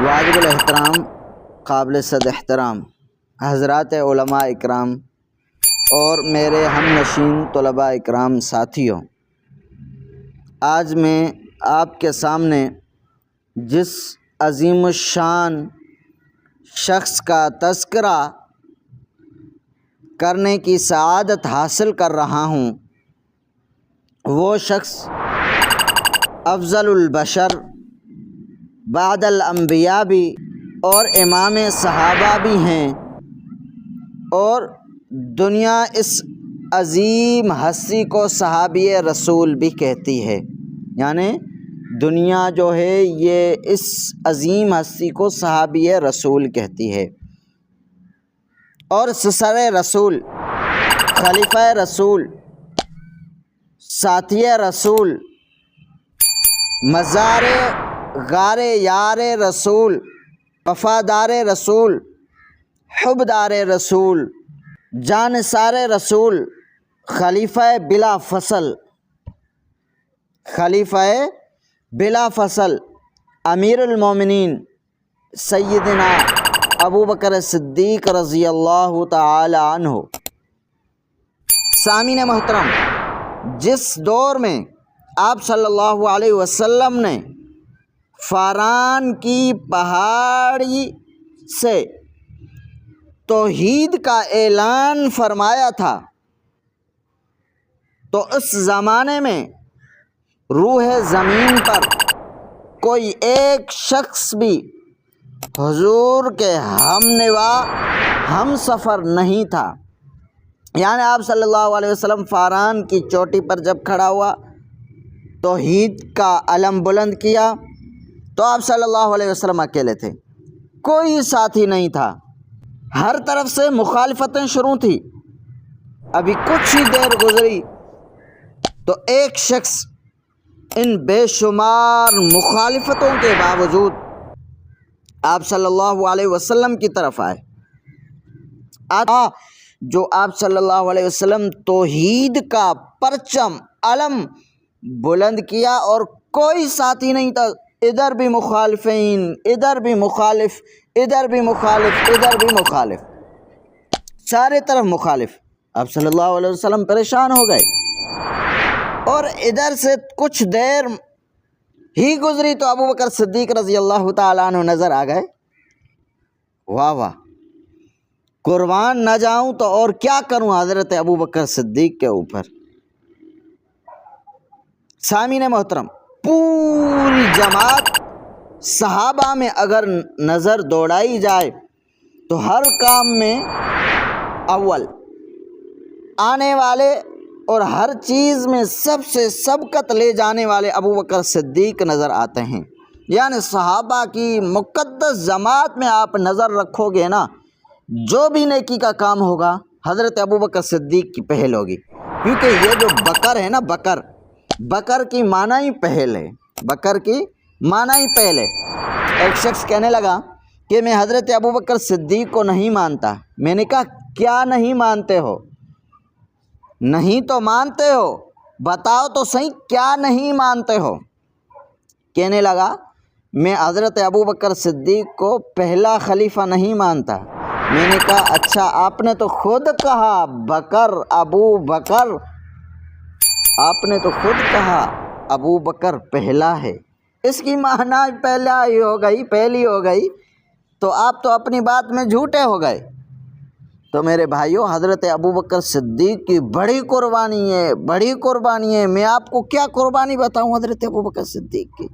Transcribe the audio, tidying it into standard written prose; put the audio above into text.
واجب الاحترام، قابل صد احترام حضرات علماء اکرام اور میرے ہم نشین طلباء اکرام ساتھیوں، آج میں آپ کے سامنے جس عظیم الشان شخص کا تذکرہ کرنے کی سعادت حاصل کر رہا ہوں، وہ شخص افضل البشر، بعد الانبیاء بھی اور امام صحابہ بھی ہیں، اور دنیا اس عظیم ہستی کو صحابی رسول بھی کہتی ہے۔ یعنی دنیا جو ہے یہ اس عظیم ہستی کو صحابی رسول کہتی ہے، اور سسر رسول، خلیفہ رسول، ساتھی رسول، مزار غار یار رسول، وفادار رسول، حبدار رسول، جانثار رسول، خلیفہ بلا فصل، خلیفہ بلا فصل، امیر المومنین سیدنا ابو بکر صدیق رضی اللہ تعالی عنہ۔ سامعین محترم، جس دور میں آپ صلی اللہ علیہ وسلم نے فاران کی پہاڑی سے توحید کا اعلان فرمایا تھا، تو اس زمانے میں روح زمین پر کوئی ایک شخص بھی حضور کے ہم نوا ہم سفر نہیں تھا۔ یعنی آپ صلی اللہ علیہ وسلم فاران کی چوٹی پر جب کھڑا ہوا، توحید کا علم بلند کیا، تو آپ صلی اللہ علیہ وسلم اکیلے تھے، کوئی ساتھی نہیں تھا، ہر طرف سے مخالفتیں شروع تھی۔ ابھی کچھ ہی دیر گزری تو ایک شخص ان بے شمار مخالفتوں کے باوجود آپ صلی اللہ علیہ وسلم کی طرف آئے، جو آپ صلی اللہ علیہ وسلم توحید کا پرچم علم بلند کیا، اور کوئی ساتھی نہیں تھا، ادھر بھی مخالفین، ادھر بھی مخالف، ادھر بھی مخالف، ادھر بھی مخالف، چارے طرف مخالف۔ آپ صلی اللہ علیہ وسلم پریشان ہو گئے، اور ادھر سے کچھ دیر ہی گزری تو ابو بکر صدیق رضی اللہ تعالیٰ عنہ نظر آ گئے۔ واہ واہ، قربان نہ جاؤں تو اور کیا کروں حضرت ابو بکر صدیق کے اوپر۔ سامعین محترم، پوری جماعت صحابہ میں اگر نظر دوڑائی جائے تو ہر کام میں اول آنے والے اور ہر چیز میں سب سے سبقت لے جانے والے ابو بکر صدیق نظر آتے ہیں۔ یعنی صحابہ کی مقدس جماعت میں آپ نظر رکھو گے نا، جو بھی نیکی کا کام ہوگا حضرت ابو بکر صدیق کی پہل ہوگی، کیونکہ یہ جو بکر ہے نا، بکر کی معنی ہی پہل ہے، بکر کی معنی ہی پہل ہے۔ ایک شخص کہنے لگا کہ میں حضرت ابو بکر صدیق کو نہیں مانتا۔ میں نے کہا کیا نہیں مانتے ہو؟ نہیں تو مانتے ہو، بتاؤ تو صحیح کیا نہیں مانتے ہو؟ کہنے لگا میں حضرت ابو بکر صدیق کو پہلا خلیفہ نہیں مانتا۔ میں نے کہا اچھا، آپ نے تو خود کہا بکر، ابو بکر، آپ نے تو خود کہا ابو بکر پہلا ہے، اس کی معنی پہلی ہو گئی، تو آپ تو اپنی بات میں جھوٹے ہو گئے۔ تو میرے بھائیوں، حضرت ابو بکر صدیق کی بڑی قربانی ہے، بڑی قربانی ہے۔ میں آپ کو کیا قربانی بتاؤں حضرت ابو بکر صدیق کی؟